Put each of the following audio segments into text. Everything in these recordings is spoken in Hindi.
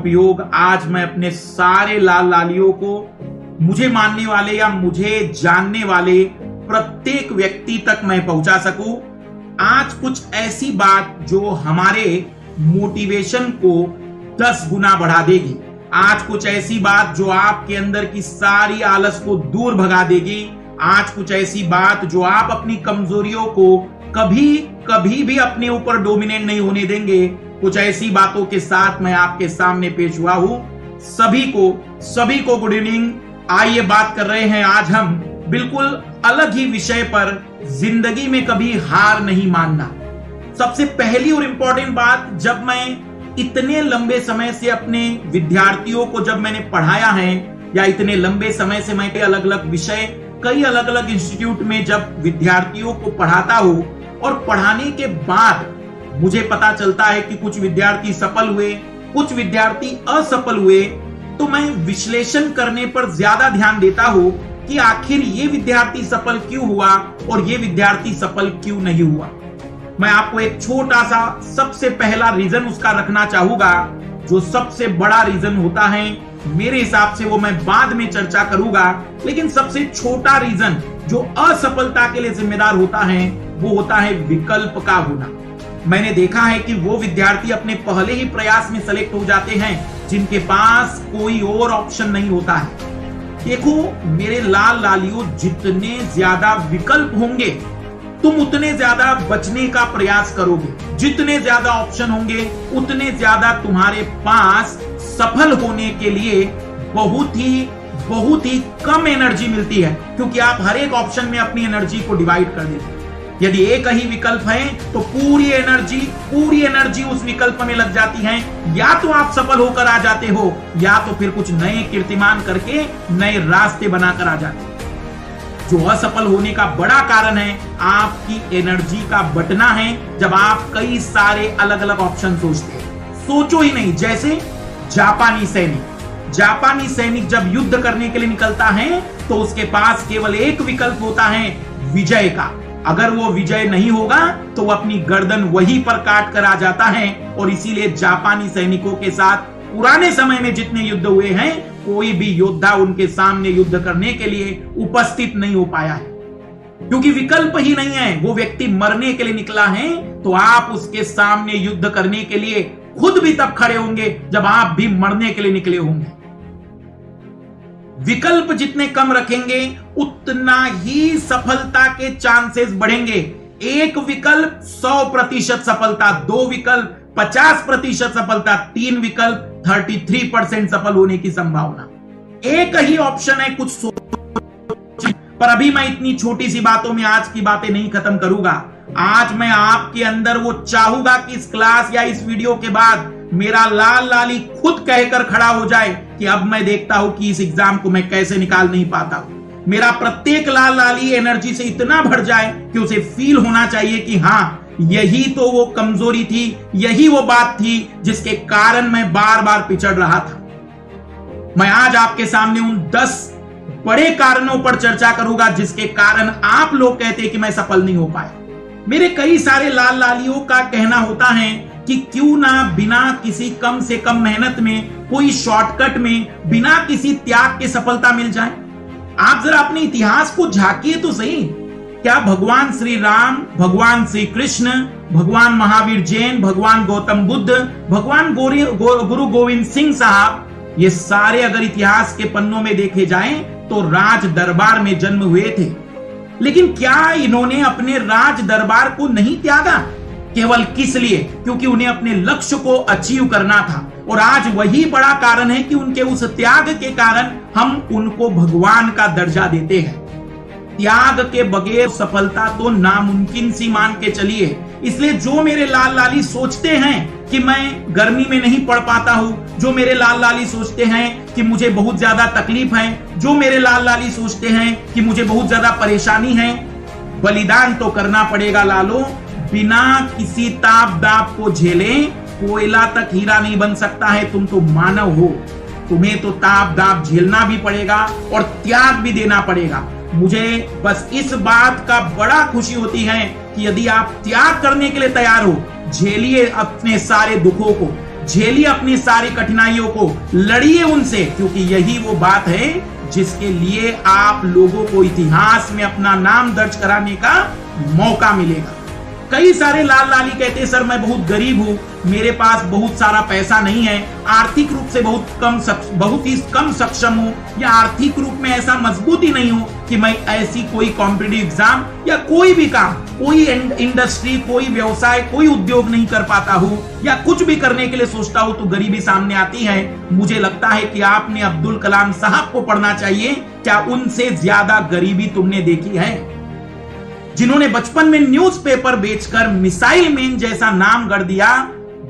उपयोग आज मैं अपने सारे लाल लालियों को, मुझे मानने वाले या मुझे जानने वाले प्रत्येक व्यक्ति तक मैं पहुंचा सकूं। आज कुछ ऐसी बात जो हमारे मोटिवेशन को 10 गुना बढ़ा देगी। आज कुछ ऐसी बात जो आपके अंदर की सारी आलस को दूर भगा देगी। आज कुछ ऐसी बात जो आप अपनी कमजोरियों को कभी कभी भी अपने ऊपर डोमिनेट नहीं होने देंगे। कुछ ऐसी बातों के साथ मैं आपके सामने पेश हुआ हूं। सभी को गुड इवनिंग। आइए बात कर रहे हैं आज हम बिल्कुल अलग ही विषय पर, जिंदगी में कभी हार नहीं मानना। सबसे पहली और इंपॉर्टेंट बात, जब मैं इतने लंबे समय से अपने विद्यार्थियों को जब मैंने पढ़ाया है, या इतने लंबे समय से मैं अलग अलग विषय कई अलग अलग इंस्टीट्यूट में जब विद्यार्थियों को पढ़ाता हूं, और पढ़ाने के बाद मुझे पता चलता है कि कुछ विद्यार्थी सफल हुए, कुछ विद्यार्थी असफल हुए, तो मैं विश्लेषण करने पर ज्यादा ध्यान देता हूं कि आखिर ये विद्यार्थी सफल क्यों हुआ और ये विद्यार्थी सफल क्यों नहीं हुआ। मैं आपको एक छोटा सा सबसे पहला रीजन उसका रखना चाहूंगा। जो सबसे बड़ा रीजन होता है मेरे हिसाब से वो मैं बाद में चर्चा करूंगा, लेकिन सबसे छोटा रीजन जो असफलता के लिए जिम्मेदार होता है वो होता है विकल्प का होना। मैंने देखा है कि वो विद्यार्थी अपने पहले ही प्रयास में सेलेक्ट हो जाते हैं जिनके पास कोई और ऑप्शन नहीं होता है। देखो मेरे लाल लालियों, जितने ज्यादा विकल्प होंगे तुम उतने ज्यादा बचने का प्रयास करोगे। जितने ज्यादा ऑप्शन होंगे उतने ज्यादा तुम्हारे पास सफल होने के लिए बहुत ही कम एनर्जी मिलती है, क्योंकि आप हर एक ऑप्शन में अपनी एनर्जी को डिवाइड कर देते हैं। यदि एक ही विकल्प है तो पूरी एनर्जी उस विकल्प में लग जाती है। या तो आप सफल होकर आ जाते हो, या तो फिर कुछ नए कीर्तिमान करके नए रास्ते बनाकर आ जाते हो। जो असफल होने का बड़ा कारण है आपकी एनर्जी का बटना है। जब आप कई सारे अलग अलग ऑप्शन सोचते हैं, सोचो ही नहीं। जैसे जापानी सैनिक जब युद्ध करने के लिए निकलता है तो उसके पास केवल एक विकल्प होता है, विजय का। अगर वो विजय नहीं होगा तो वो अपनी गर्दन वहीं पर काट कर आ जाता है। और इसीलिए जापानी सैनिकों के साथ पुराने समय में जितने युद्ध हुए हैं, कोई भी योद्धा उनके सामने युद्ध करने के लिए उपस्थित नहीं हो पाया है, क्योंकि विकल्प ही नहीं है। वो व्यक्ति मरने के लिए निकला है तो आप उसके सामने युद्ध करने के लिए खुद भी तब खड़े होंगे जब आप भी मरने के लिए निकले होंगे। विकल्प जितने कम रखेंगे उतना ही सफलता के चांसेस बढ़ेंगे। एक विकल्प 100% सफलता, 2 विकल्प 50% सफलता, 3 विकल्प 33% सफल होने की संभावना। एक ही ऑप्शन है, कुछ सोच। पर अभी मैं इतनी छोटी सी बातों में आज की बातें नहीं खत्म करूंगा। आज मैं आपके अंदर वो चाहूंगा कि इस क्लास या इस वीडियो के बाद मेरा लाल लाली खुद कहकर खड़ा हो जाए कि अब मैं देखता हूं कि इस एग्जाम को मैं कैसे निकाल नहीं पाता हूं। मेरा प्रत्येक लाल लाली एनर्जी से इतना भर जाए कि उसे फील होना चाहिए कि हाँ, यही तो वो कमजोरी थी, यही वो बात थी जिसके कारण मैं बार बार पिछड़ रहा था। मैं आज आपके सामने उन 10 बड़े कारणों पर चर्चा करूंगा जिसके कारण आप लोग कहते हैं कि मैं सफल नहीं हो पाया। मेरे कई सारे लाल लालियों का कहना होता है कि क्यों ना बिना किसी कम से कम मेहनत में, कोई शॉर्टकट में, बिना किसी त्याग के सफलता मिल जाए। आप जरा अपने इतिहास को झांकिए तो सही। क्या भगवान श्री राम, भगवान श्री कृष्ण, भगवान महावीर जैन, भगवान गौतम बुद्ध, भगवान गुरु गोविंद सिंह साहब, ये सारे अगर इतिहास के पन्नों में देखे जाएं तो राज दरबार में जन्म हुए थे। लेकिन क्या इन्होंने अपने राज दरबार को नहीं त्यागा? केवल किस लिए? क्योंकि उन्हें अपने लक्ष्य को अचीव करना था। और आज वही बड़ा कारण है कि उनके उस त्याग के कारण हम उनको भगवान का दर्जा देते हैं। त्याग के बगैर सफलता तो नामुमकिन सी मान के चलिए। इसलिए जो मेरे लाल लाली सोचते हैं कि मैं गर्मी में नहीं पढ़ पाता हूं, जो मेरे लाल लाली सोचते हैं कि मुझे बहुत ज्यादा तकलीफ है, जो मेरे लाल लाली सोचते हैं कि मुझे बहुत ज्यादा परेशानी है, बलिदान तो करना पड़ेगा लालो। बिना किसी ताप दाप को झेले कोयला तक हीरा नहीं बन सकता है। तुम तो मानव हो, तुम्हें तो ताप दाप झेलना भी पड़ेगा और त्याग भी देना पड़ेगा। मुझे बस इस बात का बड़ा खुशी होती है कि यदि आप त्याग करने के लिए तैयार हो, झेलिए अपने सारे दुखों को, झेलिए अपनी सारी कठिनाइयों को, लड़िए उनसे, क्योंकि यही वो बात है जिसके लिए आप लोगों को इतिहास में अपना नाम दर्ज कराने का मौका मिलेगा। कई सारे लाल लाली कहते हैं सर मैं बहुत गरीब हूं, मेरे पास बहुत सारा पैसा नहीं है, आर्थिक रूप से बहुत ही कम सक्षम हूं, या आर्थिक रूप में ऐसा मजबूत ही नहीं हूं कि मैं ऐसी कोई कॉम्पिटिटिव एग्जाम या कोई भी काम, कोई इंडस्ट्री, कोई व्यवसाय, कोई उद्योग नहीं कर पाता हूं, या कुछ भी करने के लिए सोचता हूं तो गरीबी सामने आती है। मुझे लगता है कि आपने अब्दुल कलाम साहब को पढ़ना चाहिए। क्या उनसे ज्यादा गरीबी तुमने देखी है? जिन्होंने बचपन में न्यूज़पेपर बेचकर मिसाइल मैन जैसा नाम गढ़ दिया।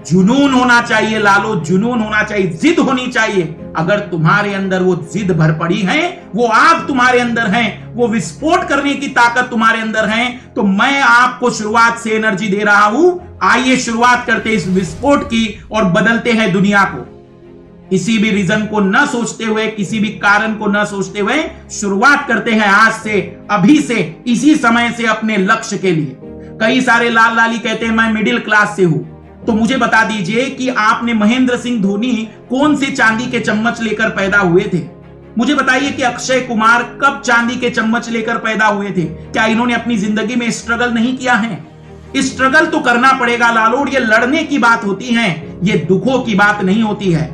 जुनून होना चाहिए लालो, जुनून होना चाहिए, जिद होनी चाहिए। अगर तुम्हारे अंदर वो जिद भर पड़ी है, वो आग तुम्हारे अंदर है, वो विस्फोट करने की ताकत तुम्हारे अंदर है, तो मैं आपको शुरुआत से एनर्जी दे रहा हूं। आइए शुरुआत करते इस विस्फोट की और बदलते हैं दुनिया को। किसी भी रीजन को न सोचते हुए, किसी भी कारण को न सोचते हुए शुरुआत करते हैं आज से, अभी से, इसी समय से अपने लक्ष्य के लिए। कई सारे लाल लाली कहते हैं मैं मिडिल क्लास से हूं, तो मुझे बता दीजिए कि आपने महेंद्र सिंह धोनी कौन से चांदी के चम्मच लेकर पैदा हुए थे? मुझे बताइए कि अक्षय कुमार कब चांदी के चम्मच लेकर पैदा हुए थे? क्या इन्होंने अपनी जिंदगी में स्ट्रगल नहीं किया है? स्ट्रगल तो करना पड़ेगा लालो, ये लड़ने की बात होती है, ये दुखों की बात नहीं होती है।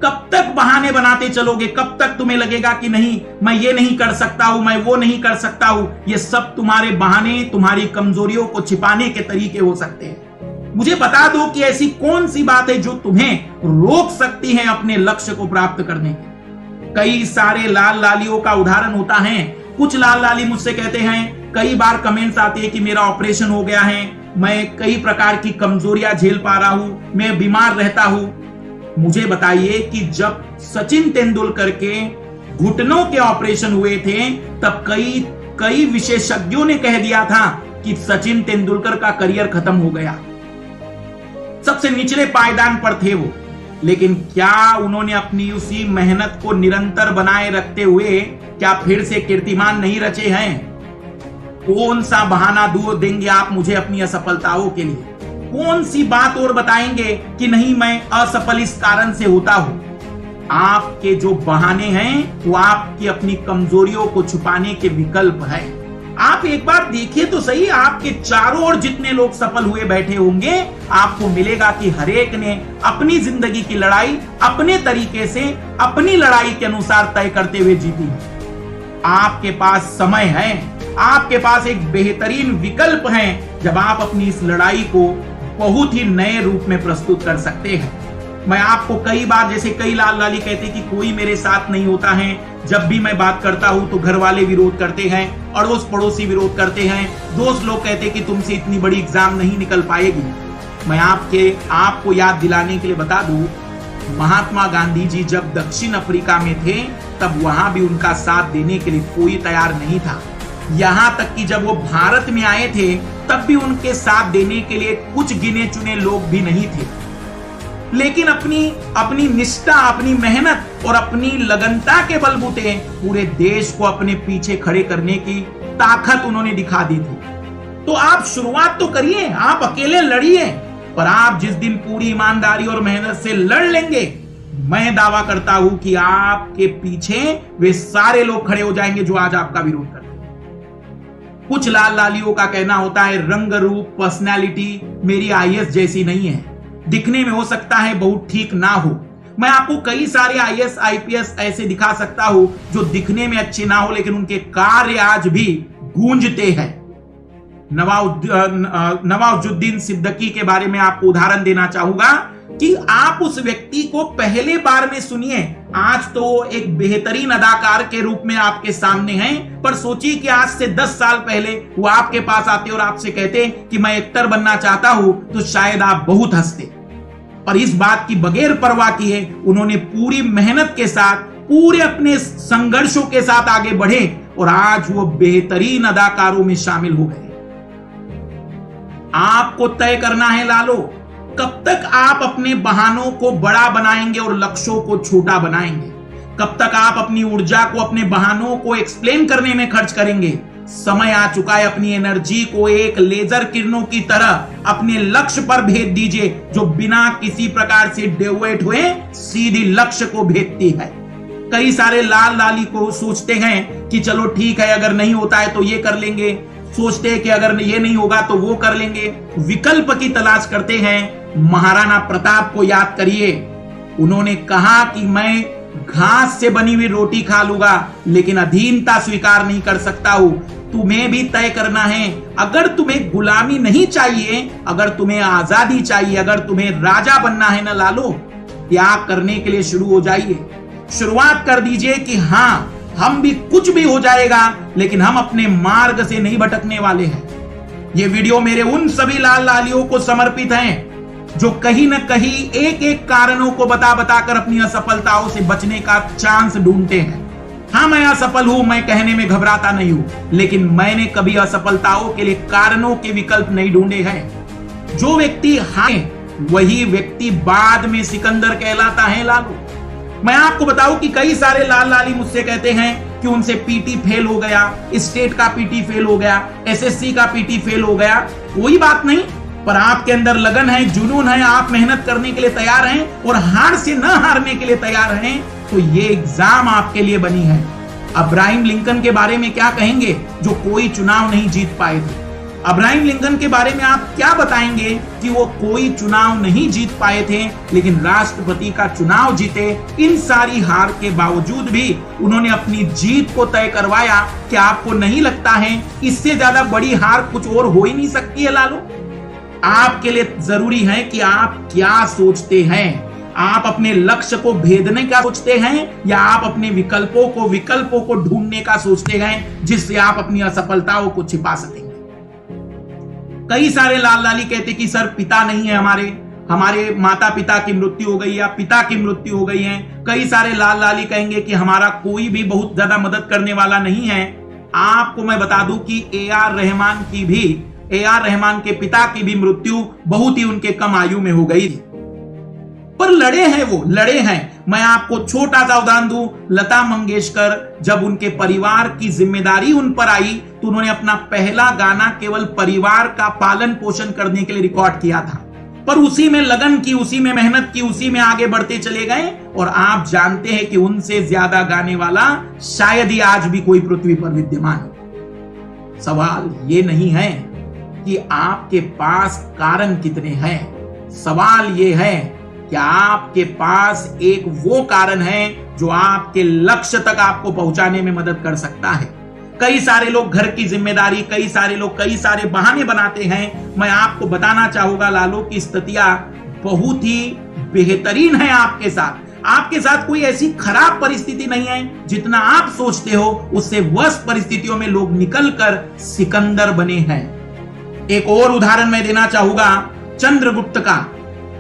कब तक बहाने बनाते चलोगे? कब तक तुम्हें लगेगा कि नहीं मैं ये नहीं कर सकता हूं, मैं वो नहीं कर सकता हूं? ये सब तुम्हारे बहाने, तुम्हारी कमजोरियों को छिपाने के तरीके हो सकते हैं। मुझे बता दो कि ऐसी कौन सी बात है जो तुम्हें रोक सकती है अपने लक्ष्य को प्राप्त करने के। कई सारे लाल लालियों का उदाहरण होता है। कुछ लाल लाली मुझसे कहते हैं, कई बार कमेंट्स आते हैं कि मेरा ऑपरेशन हो गया है, मैं कई प्रकार की कमजोरियां झेल पा रहा हूं, मैं बीमार रहता हूं। मुझे बताइए कि जब सचिन तेंदुलकर के घुटनों के ऑपरेशन हुए थे, तब कई विशेषज्ञों ने कह दिया था कि सचिन तेंदुलकर का करियर खत्म हो गया। सबसे निचले पायदान पर थे वो, लेकिन क्या उन्होंने अपनी उसी मेहनत को निरंतर बनाए रखते हुए क्या फिर से कीर्तिमान नहीं रचे हैं? कौन सा बहाना देंगे आप मुझे अपनी असफलताओं के लिए? कौन सी बात और बताएंगे कि नहीं मैं असफल इस कारण से होता हूं? आपके जो बहाने हैं वो आपकी अपनी कमजोरियों को छुपाने के विकल्प है। आप एक बार देखिए तो सही, आपके चारों ओर जितने लोग सफल हुए बैठे होंगे, आपको मिलेगा कि हर एक ने अपनी जिंदगी की लड़ाई अपने तरीके से, अपनी लड़ाई के अनुसार तय करते हुए जीती है। आपके पास समय है, आपके पास एक बेहतरीन विकल्प है, जब आप अपनी इस लड़ाई को बहुत ही नए रूप में प्रस्तुत कर सकते हैं। मैं आपको कई बार, जैसे कई लाल लाली कहते कि कोई मेरे साथ नहीं होता है, जब भी मैं बात करता हूं तो घर वाले विरोध करते हैं, अड़ोस पड़ोसी विरोध करते हैं, दोस्त लोग कहते कि तुमसे इतनी बड़ी एग्जाम नहीं निकल पाएगी। मैं आपको याद दिलाने के लिए बता दूं, महात्मा गांधी जी जब दक्षिण अफ्रीका में थे, तब वहां भी उनका साथ देने के लिए कोई तैयार नहीं था। यहां तक कि जब वो भारत में आए थे, तब भी उनके साथ देने के लिए कुछ गिने चुने लोग भी नहीं थे। लेकिन अपनी निष्ठा, अपनी मेहनत और अपनी लगनता के बलबूते पूरे देश को अपने पीछे खड़े करने की ताकत उन्होंने दिखा दी थी। तो आप शुरुआत तो करिए, आप अकेले लड़िए, पर आप जिस दिन पूरी ईमानदारी और मेहनत से लड़ लेंगे, मैं दावा करता हूं कि आपके पीछे वे सारे लोग खड़े हो जाएंगे जो आज आपका विरोध करते हैं। कुछ लाल लालियों का कहना होता है रंग रूप, पर्सनैलिटी मेरी आईएएस जैसी नहीं है, दिखने में हो सकता है बहुत ठीक ना हो। मैं आपको कई सारे आईएएस आईपीएस ऐसे दिखा सकता हूं जो दिखने में अच्छे ना हो, लेकिन उनके कार्य आज भी गूंजते हैं। नवाजुद्दीन सिद्दीकी के बारे में आपको उदाहरण देना चाहूंगा कि आप उस व्यक्ति को पहले बार में सुनिए, आज तो एक बेहतरीन अदाकार के रूप में आपके सामने हैं, पर सोचिए कि आज से 10 साल पहले वो आपके पास आते और आपसे कहते कि मैं एक्टर बनना चाहता हूं, तो शायद आप बहुत हंसते। और इस बात की बगैर परवाह किए उन्होंने पूरी मेहनत के साथ, पूरे अपने संघर्षों के साथ आगे बढ़े और आज वो बेहतरीन अदाकारों में शामिल हो गए। आपको तय करना है लालो, कब तक आप अपने बहानों को बड़ा बनाएंगे और लक्ष्यों को छोटा बनाएंगे? कब तक आप अपनी ऊर्जा को अपने बहानों को एक्सप्लेन करने में खर्च करेंगे? समय आ चुका है, अपनी एनर्जी को एक लेजर किरणों की तरह अपने लक्ष्य पर भेज दीजिए, जो बिना किसी प्रकार से डेविएट हुए सीधी लक्ष्य को भेजती है। कई सारे लाल लाली को सोचते हैं कि चलो ठीक है, अगर नहीं होता है तो ये कर लेंगे, सोचते हैं कि अगर ये नहीं होगा तो वो कर लेंगे, विकल्प की तलाश करते हैं। महाराणा प्रताप को याद करिए, उन्होंने कहा कि मैं घास से बनी हुई रोटी खा लूंगा लेकिन अधीनता स्वीकार नहीं कर सकता हूं। तुम्हें भी तय करना है, अगर तुम्हें गुलामी नहीं चाहिए, अगर तुम्हें आजादी चाहिए, अगर तुम्हें राजा बनना है ना लालो, त्याग करने के लिए शुरू हो जाइए। शुरुआत कर दीजिए कि हां, हम भी कुछ भी हो जाएगा लेकिन हम अपने मार्ग से नहीं भटकने वाले हैं। यह वीडियो मेरे उन सभी लाल लालियों को समर्पित है जो कहीं ना कहीं एक एक कारणों को बता बताकर अपनी असफलताओं से बचने का चांस ढूंढते हैं। हाँ, मैं असफल हूं, मैं कहने में घबराता नहीं हूं, लेकिन मैंने कभी असफलताओं के लिए कारणों के विकल्प नहीं ढूंढे हैं। जो व्यक्ति हाँ, वही व्यक्ति बाद में सिकंदर कहलाता है लालू। मैं आपको बताऊं कि कई सारे लाल लाली मुझसे कहते हैं कि उनसे पीटी फेल हो गया, स्टेट का पीटी फेल हो गया, एसएससी का पीटी फेल हो गया। कोई बात नहीं, पर आपके अंदर लगन है, जुनून है, आप मेहनत करने के लिए तैयार हैं और हार से न हारने के लिए तैयार हैं, तो ये एग्जाम आपके लिए बनी है। अब्राहम लिंकन के बारे में क्या कहेंगे जो कोई चुनाव नहीं जीत पाए थे? अब्राहम लिंकन के बारे में आप क्या बताएंगे कि वो कोई चुनाव नहीं जीत पाए थे लेकिन राष्ट्रपति का चुनाव जीते? इन सारी हार के बावजूद भी उन्होंने अपनी जीत को तय करवाया। क्या आपको नहीं लगता है इससे ज्यादा बड़ी हार कुछ और हो ही नहीं सकती है लालू? आपके लिए जरूरी है कि आप क्या सोचते हैं। आप अपने लक्ष्य को भेदने का सोचते हैं या आप अपने विकल्पों को ढूंढने का सोचते हैं जिससे आप अपनी असफलताओं को छिपा सकेंगे। कई सारे लाल लाली कहते कि सर पिता नहीं है, हमारे माता पिता की मृत्यु हो गई या पिता की मृत्यु हो गई है। कई सारे लाल लाली कहेंगे कि हमारा कोई भी बहुत ज्यादा मदद करने वाला नहीं है। आपको मैं बता दूं कि ए आर रहमान के पिता की भी मृत्यु बहुत ही उनके कम आयु में हो गई थी, पर लड़े हैं। मैं आपको छोटा सा उदाहरण दूं, लता मंगेशकर, जब उनके परिवार की जिम्मेदारी उन पर आई तो उन्होंने अपना पहला गाना केवल परिवार का पालन पोषण करने के लिए रिकॉर्ड किया था, पर उसी में लगन की, उसी में मेहनत की, उसी में आगे बढ़ते चले गए। और आप जानते हैं कि उनसे ज्यादा गाने वाला शायद ही आज भी कोई पृथ्वी पर विद्यमान है। सवाल ये नहीं है कि आपके पास कारण कितने हैं, सवाल ये है कि आपके पास एक वो कारण है जो आपके लक्ष्य तक आपको पहुंचाने में मदद कर सकता है। कई सारे लोग घर की जिम्मेदारी, कई सारे लोग कई सारे बहाने बनाते हैं। मैं आपको बताना चाहूंगा लालू की स्थितियां बहुत ही बेहतरीन है आपके साथ। आपके साथ कोई ऐसी खराब परिस्थिति नहीं है जितना आप सोचते हो, उससे वर्ष परिस्थितियों में लोग निकलकर सिकंदर बने हैं। एक और उदाहरण मैं देना चाहूंगा चंद्रगुप्त का।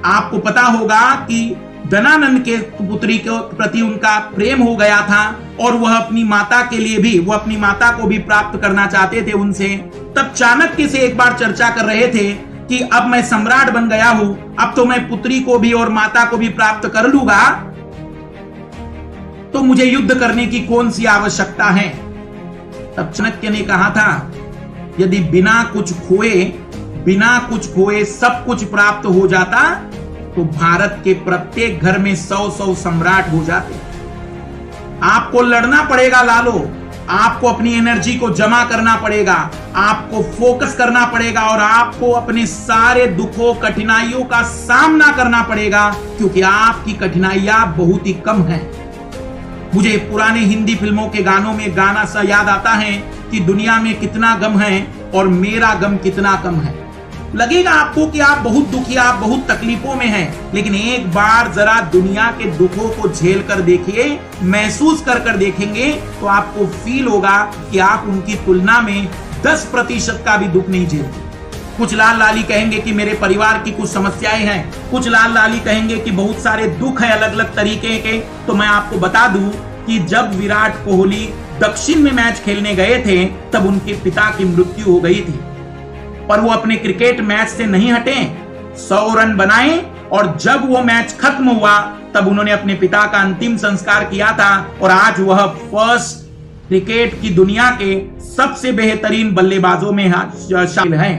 आपको पता होगा कि दनानंद के पुत्री के प्रति उनका प्रेम हो गया था और वह अपनी माता के लिए भी, वह अपनी माता को भी प्राप्त करना चाहते थे उनसे। तब चाणक्य से एक बार चर्चा कर रहे थे कि अब मैं सम्राट बन गया हूं, अब तो मैं पुत्री को भी और माता को भी प्राप्त कर लूंगा, तो मुझे युद्ध करने की कौन सी आवश्यकता है? तब चाणक्य ने कहा था, यदि बिना कुछ खोए सब कुछ प्राप्त हो जाता तो भारत के प्रत्येक घर में 100 सम्राट हो जाते। आपको लड़ना पड़ेगा लालो, आपको अपनी एनर्जी को जमा करना पड़ेगा, आपको फोकस करना पड़ेगा और आपको अपने सारे दुखों कठिनाइयों का सामना करना पड़ेगा, क्योंकि आपकी कठिनाइयां बहुत ही कम हैं। मुझे पुराने हिंदी फिल्मों के गानों में गाना सा याद आता है कि दुनिया में कितना गम है और मेरा गम कितना कम है। लगेगा आपको कि आप बहुत दुखी, आप बहुत तकलीफों में हैं, लेकिन एक बार जरा दुनिया के दुखों को झेल कर देखिए, महसूस कर देखेंगे तो आपको फील होगा कि आप उनकी तुलना में 10% का भी दुख नहीं झेलते। कुछ लाल लाली कहेंगे कि मेरे परिवार की कुछ समस्याएं हैं, कुछ लाल लाली कहेंगे कि बहुत सारे दुख है अलग अलग तरीके के। तो मैं आपको बता दूं कि जब विराट कोहली दक्षिण में मैच खेलने गए थे तब उनके पिता की मृत्यु हो गई थी, पर वो अपने क्रिकेट मैच से नहीं हटे, 100 रन बनाए और जब वो मैच खत्म हुआ तब उन्होंने अपने पिता का अंतिम संस्कार किया था। और आज वह फर्स्ट क्रिकेट की दुनिया के सबसे बेहतरीन बल्लेबाजों में शामिल हैं।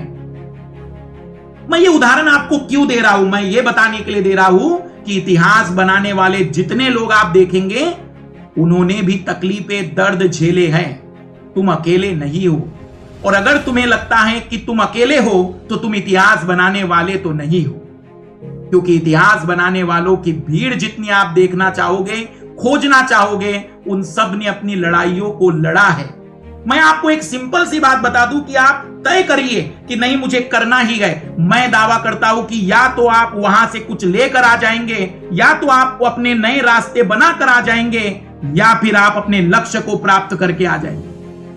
मैं ये उदाहरण आपको क्यों दे रहा हूं? मैं ये बताने के लिए दे रहा हूं कि इतिहास बनाने वाले जितने लोग आप देखेंगे उन्होंने भी तकलीफें, दर्द झेले हैं। तुम अकेले नहीं हो। और अगर तुम्हें लगता है कि तुम अकेले हो तो तुम इतिहास बनाने वाले तो नहीं हो, क्योंकि इतिहास बनाने वालों की भीड़ जितनी आप देखना चाहोगे, खोजना चाहोगे, उन सब ने अपनी लड़ाइयों को लड़ा है। मैं आपको एक सिंपल सी बात बता दूं कि आप तय करिए कि नहीं, मुझे करना ही है। मैं दावा करता हूं कि या तो आप वहां से कुछ लेकर आ जाएंगे, या तो आप अपने नए रास्ते बनाकर आ जाएंगे, या फिर आप अपने लक्ष्य को प्राप्त करके आ जाएंगे।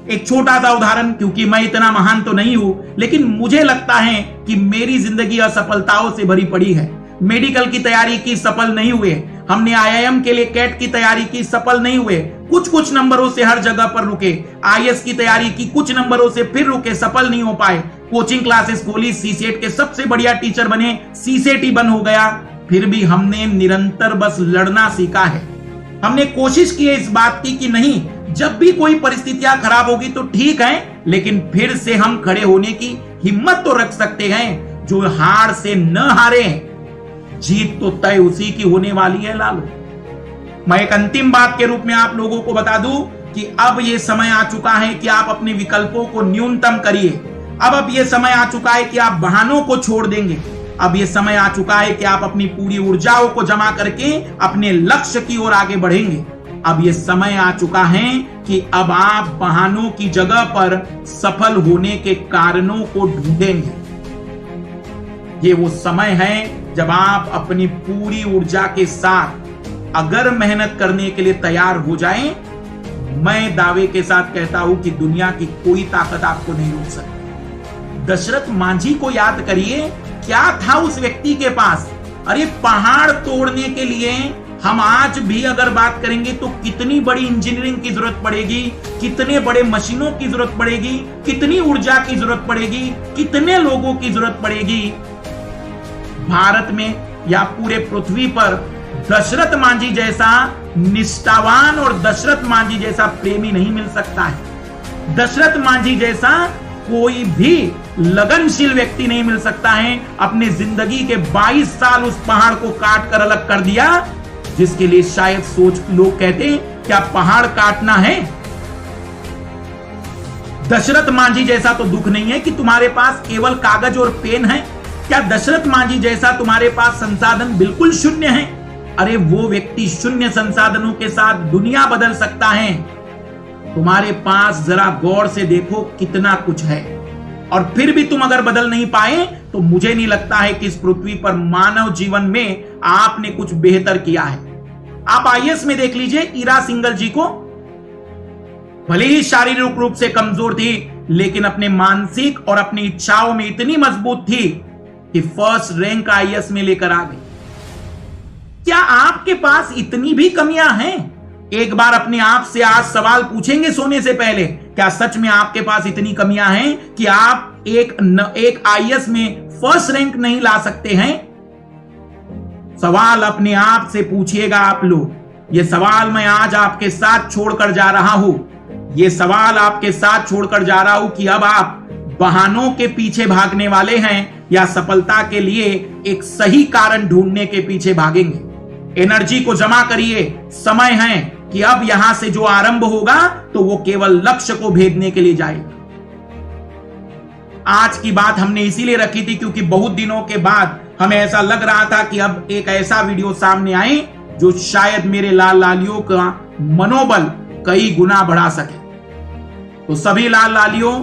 एक छोटा सा उदाहरण, क्योंकि मैं इतना महान तो नहीं हूं, लेकिन मुझे लगता है कि मेरी जिंदगी असफलताओं से भरी पड़ी है। मेडिकल की तैयारी की, सफल नहीं हुए। हमने IIM के लिए कैट की तैयारी की, सफल नहीं हुए। कुछ नंबरों से हर जगह पर रुके। IAS की तैयारी की, कुछ नंबरों से फिर रुके, सफल नहीं हो पाए। कोचिंग क्लासेस खोली, CSET के सबसे बढ़िया टीचर बने, CSET ही बंद हो गया। फिर भी हमने निरंतर बस लड़ना सीखा है। हमने कोशिश की है इस बात की कि नहीं, जब भी कोई परिस्थितियां खराब होगी तो ठीक है, लेकिन फिर से हम खड़े होने की हिम्मत तो रख सकते हैं। जो हार से न हारे, जीत तो तय उसी की होने वाली है लालो। मैं एक अंतिम बात के रूप में आप लोगों को बता दूं कि अब यह समय आ चुका है कि आप अपने विकल्पों को न्यूनतम करिए। अब यह समय आ चुका है कि आप बहानों को छोड़ देंगे। अब यह समय आ चुका है कि आप अपनी पूरी ऊर्जाओं को जमा करके अपने लक्ष्य की ओर आगे बढ़ेंगे। अब यह समय आ चुका है कि अब आप बहानों की जगह पर सफल होने के कारणों को ढूंढेंगे। ये वो समय है जब आप अपनी पूरी ऊर्जा के साथ अगर मेहनत करने के लिए तैयार हो जाएं, मैं दावे के साथ कहता हूं कि दुनिया की कोई ताकत आपको नहीं रोक सकती। दशरथ मांझी को याद करिए, क्या था उस व्यक्ति के पास? अरे पहाड़ तोड़ने के लिए हम आज भी अगर बात करेंगे तो कितनी बड़ी इंजीनियरिंग की जरूरत पड़ेगी, कितने बड़े मशीनों की जरूरत पड़ेगी, कितनी ऊर्जा की जरूरत पड़ेगी, कितने लोगों की जरूरत पड़ेगी। भारत में या पूरे पृथ्वी पर दशरथ मांझी जैसा निष्ठावान और दशरथ मांझी जैसा प्रेमी नहीं मिल सकता है। दशरथ मांझी जैसा कोई भी लगनशील व्यक्ति नहीं मिल सकता है। अपने जिंदगी के 22 साल उस पहाड़ को काट कर अलग कर दिया, जिसके लिए शायद सोच लोग कहते हैं क्या पहाड़ काटना है। दशरथ मांझी जैसा तो दुख नहीं है कि तुम्हारे पास केवल कागज और पेन है। क्या दशरथ मांझी जैसा तुम्हारे पास संसाधन बिल्कुल शून्य है? अरे वो व्यक्ति शून्य संसाधनों के साथ दुनिया बदल सकता है। तुम्हारे पास जरा गौर से देखो कितना कुछ है, और फिर भी तुम अगर बदल नहीं पाए तो मुझे नहीं लगता है कि इस पृथ्वी पर मानव जीवन में आपने कुछ बेहतर किया है। आप IAS में देख लीजिए ईरा सिंघल जी को। भले ही शारीरिक रूप से कमजोर थी, लेकिन अपने मानसिक और अपनी इच्छाओं में इतनी मजबूत थी कि फर्स्ट रैंक IAS में लेकर आ गई। क्या आपके पास इतनी भी कमियां हैं? एक बार अपने आप से आज सवाल पूछेंगे सोने से पहले, क्या सच में आपके पास इतनी कमियां हैं कि आप एक IAS में फर्स्ट रैंक नहीं ला सकते हैं? सवाल अपने आप से पूछिएगा आप लोग। यह सवाल मैं आज आपके साथ छोड़कर जा रहा हूं। यह सवाल आपके साथ छोड़कर जा रहा हूं कि अब आप बहानों के पीछे भागने वाले हैं या सफलता के लिए एक सही कारण ढूंढने के पीछे भागेंगे। एनर्जी को जमा करिए, समय है कि अब यहां से जो आरंभ होगा तो वो केवल लक्ष्य को भेदने के लिए जाएगा। आज की बात हमने इसीलिए रखी थी क्योंकि बहुत दिनों के बाद हमें ऐसा लग रहा था कि अब एक ऐसा वीडियो सामने आए जो शायद मेरे लाल लालियों का मनोबल कई गुना बढ़ा सके। तो सभी लाल लालियों,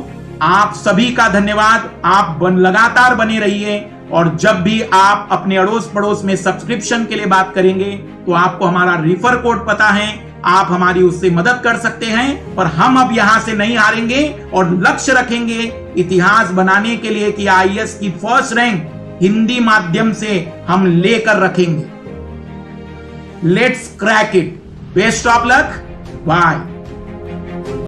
आप सभी का धन्यवाद। आप लगातार बने रहिए, और जब भी आप अपने अड़ोस पड़ोस में सब्सक्रिप्शन के लिए बात करेंगे तो आपको हमारा रिफर कोड पता है, आप हमारी उससे मदद कर सकते हैं। और हम अब यहां से नहीं हारेंगे और लक्ष्य रखेंगे इतिहास बनाने के लिए कि IAS की फर्स्ट रैंक हिंदी माध्यम से हम लेकर रखेंगे। Let's crack it. Best of luck. Bye.